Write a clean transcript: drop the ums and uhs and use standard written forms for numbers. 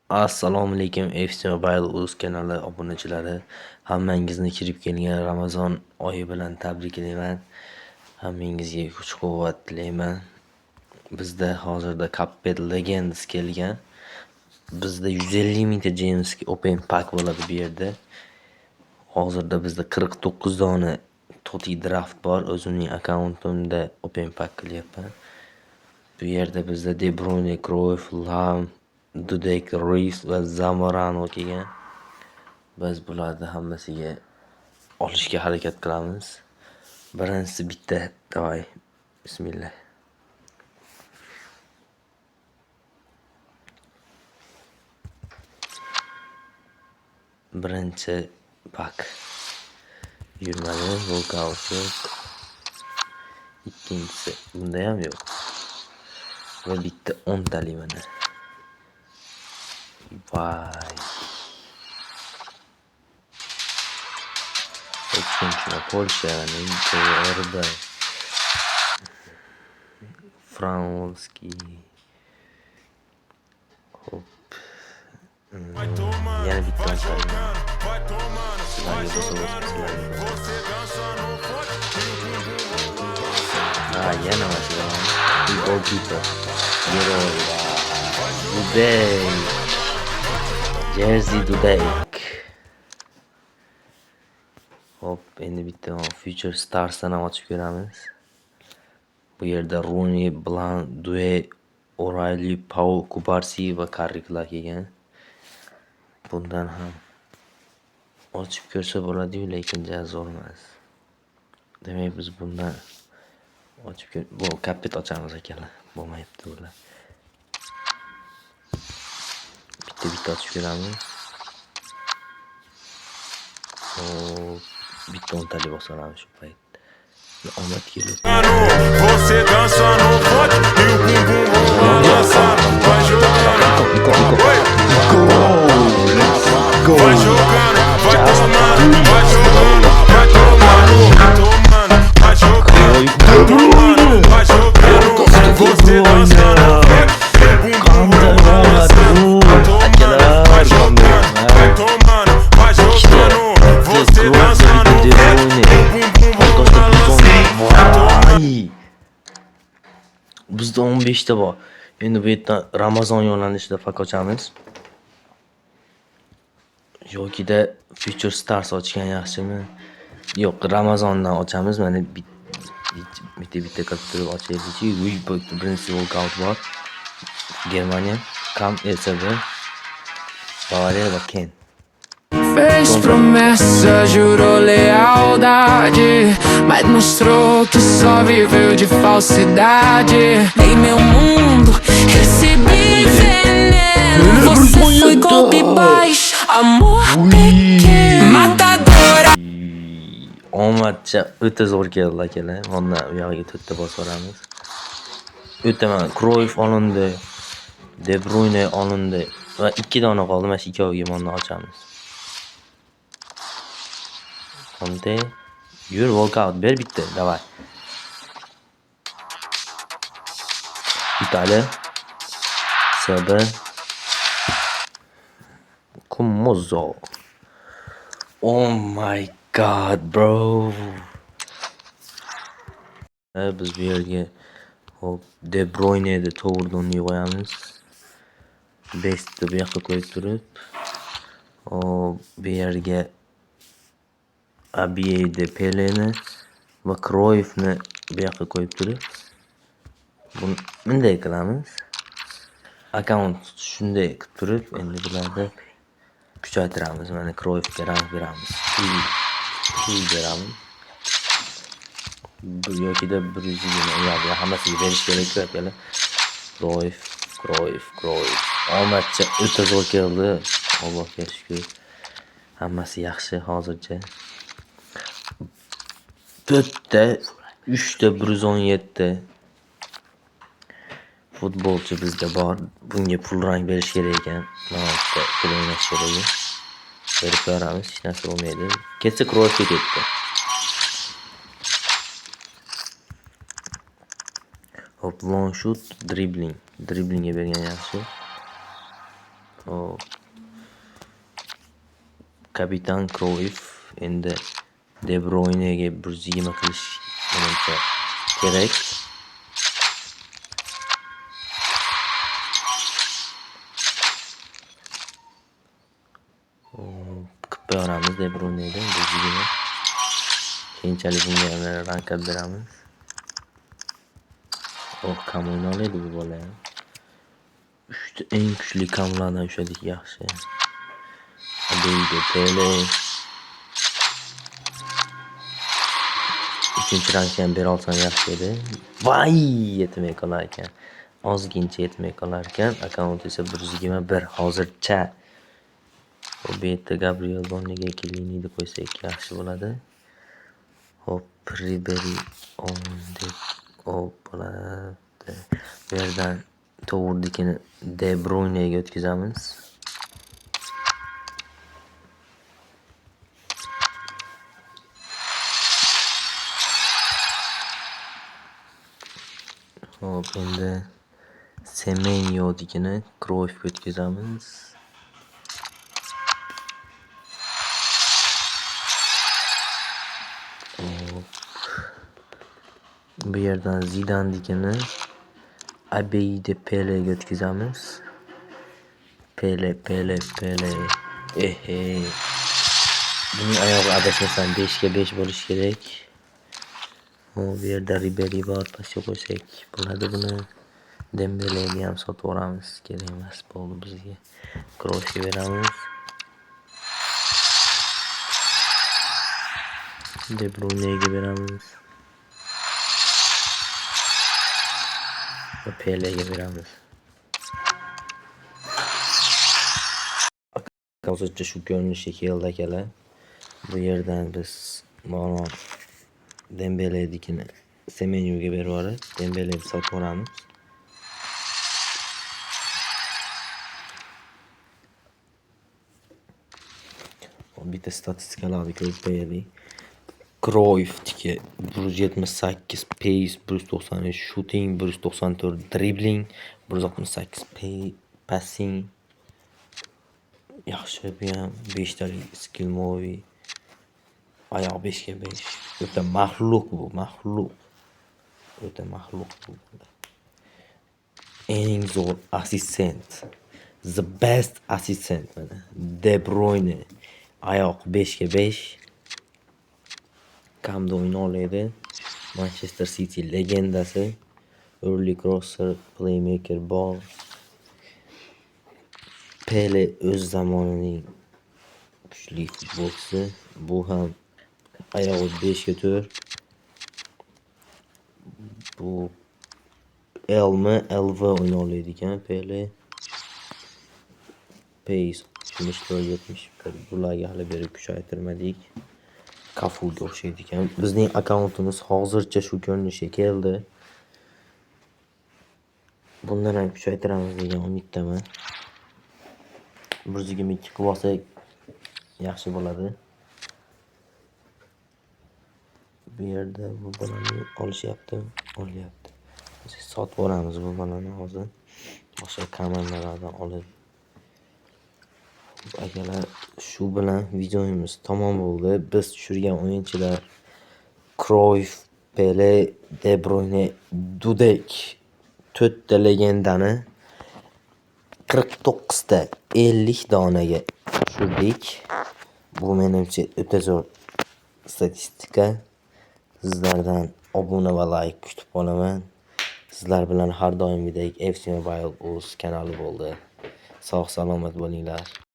Assalomu alaykum FC Mobile o'z kanali obunachilari. Hammangizni kirib kelgan Ramazon oyi bilan tabriklayman. Hammangizga kuch-quvvat tilayman. Bizda hozirda Cuphead Legends kelgan. Bizda 150 mingta James Open Pack bo'ladi bu yerda. Hozirda bizda 49 dona Totti Draft bor. O'zimning akkauntimda Open Pack qilyapman. Bu yerda bizda De Bruyne, Cruyff, Lam, Dudek, Reis va Zamorano kelgan. Biz bularni hammasiga olishga harakat qilamiz. Birinchisi bitta, davay. Bismillah. Birinchi pak. Yurmadi, walkout yo'q. Ikkinchisi bunda ham yo'q. Va bitta 10 tali mana. Vay. Ikkinchi Polshaning Orda. Franski. Hop. Yana bitta tali. Yana masala. Goalkeeper. Today. Jersey Today. Hop, endi bitta Future Stars'dan ochib ko'ramiz. Bu yerda Rooney, Blanc, Due, O'Reilly, Paul, Kubarsi va Carricklar kelgan. Bundan ham ochib ko'rsa bo'ladi-yu, lekin zo'r emas. Demak, biz bundan ochib bu Cuphead ochamiz akalar. Bo'lmayapti bular. Bitta ochib ko'ramiz. Bitta ontali bosaramiz shu payt. Omad kelib. Você dança no pote e o bumbum balançando. Vai jogando, vai jogando, vai tomando, vai jogando, vai tomando, vai jogando, vai jogando. Você dança no pote e o bumbum balançando. Vai jogando, vai tomando, vai jogando. Você dança no pote e o bumbum balançando. Bizda 15 ta bor. Endi bu yerda Ramazon yo'nalishida fak ochamiz. Yokida Future Stars ochgan yaxshimi? Yo'q, Ramazondan ochamiz. Mana bitta qilib ochaylik-chi. Birinchi walkout bor. Germaniya, Kam, ECB, Bavariya va Ken. Fez promessa, jurou lealdade, mas mostrou que só viveu de falsidade. Em meu mundo recebi veneno. Você foi golpe baixo, amor pequeno, matadora. Omadcha o'ta zo'r keldi akalar. Mana bu yoqqa to'rtta bosib o'taman. Cruyff olindi, De Bruyne olindi va 2 dona qoldi. Mana shu ikkoviga mana ochamiz. Conte, yur walkout ber bitta, davay. Italiya, SB, Kummozo. Oh my god, bro. Biz bu yerga hop De Bruyne'ni to'g'ridan qo'yamiz. Bestni bu yoqqa qo'yib turib, bu yerga Abiyede Peleni va Cruyffni bu yoqqa qo'yib turib, buni bunday qilamiz. Akkaunt shunday qilib turib, endi bularni kuchaytiramiz. Mana Cruyffga rang beramiz. Pul beramiz. Bu yokida 100 ga hammasiga berish kerak akalar. Cruyff. Omadcha o'ta zo'r keldi. Allohga shukr. Hammasi yaxshi hozircha. 4ta, 3ta 117 futbolchi bizda bor. Bunga pul rang berish kerak ekan. Mana bitta pul o'ynash kerak. Berib ko'ramiz, hech narsa bo'lmaydi. Ketsa Cruyffga ketdi. Hop, long shoot, dribbling. Dribblingga bergan yaxshi. Hop. Kapitan Cruyff endi De Bruyne'ga 120 qilish menimcha kerak. Qilib beramiz De Bruyne'ga 120. Keyinchalik bunga yana rankap beramiz. Kam o'yna oladi bu bola ham. 3 eng kuchli kamlardan ushladik, yaxshi. Adeydi Pele. Ikkinchi rankni ham bera olsam yaxshi edi. Voy, yetmay qolar ekan. Ozgincha yetmay qolar ekan. Akkaunt esa 121 hozircha. Bu yerda Gabriel Bonniga Kelini deb qo'ysak yaxshi bo'ladi. Hop, Ribery on deb bo'ladi. Bu yerdan to'g'ridikini De Bruyne'ga o'tkazamiz. Hop, endi Semenyo'dikini Cruyffga o'tkazamiz. Bu yerdan Zidane'dikini Adeydi Pele'ga o'tkazamiz. Pele. Buning oyog'i adashmasam 5 ga 5 bo'lishi kerak. Bu yerda Ribery bor, pastga qo'ysak bo'ladi buni. Dembele'ga ham sotib yuboramiz, kerak emas bo'ldi bizga. Cruyffga beramiz. De Bruyne'ga beramiz. Va Pele'ga beramiz. Hozircha shu ko'rinishga keldi akalar. Bu yerdan biz mana Dembele'dikini Semenyo'ga berib yuborib, Dembele'ni sotib yuboramiz. Bitta statistikalarni ko'rib qo'yaylik. Cruyff'niki 178 pace, 193 shooting, 194 dribbling, 168 passing. Yaxshi, bu ham 5 talik skill movie. Oyoq 5 ga 5. O'ta mahluq bu, mahluq. O'ta mahluq bu. Eng zo'r assistent. The best assistant mana. De Bruyne. Oyoq 5 ga 5. Kamda o'yna oladi. Manchester City legendasi. Early crosser, playmaker, ball. Pele o'z zamonining kuchli futbolchisi. Bu ham oyog'i 5 ga 4. Bu LV o'yna oladi ekan Pele. Pace 74-71. Bularga hali berib kuchaytirmadik. Kafuga o'xshaydi ekan. Bizning akkauntimiz hozircha shu ko'rinishga keldi. Bundan ham kuchaytiramiz degan umiddaman. 122 qilib olsak yaxshi bo'ladi. Bu yerda bu bolani olyapti. Biz sotib olamiz bu bolani hozir. Boshqa komandalardan olib. Akalar, shu bilan videomiz tamom bo'ldi. Biz tushirgan o'yinchilar Cruyff, Pele, De Bruyne, Dudek 4 ta legendani 49 ta 50 donaga tushirdik. Bu menimcha o'ta zo'r statistika. Sizlardan obuna va like kutib qolaman. Sizlar bilan har doimgidek FC Mobile o'z kanali bo'ldi. Sog' salomat bo'linglar.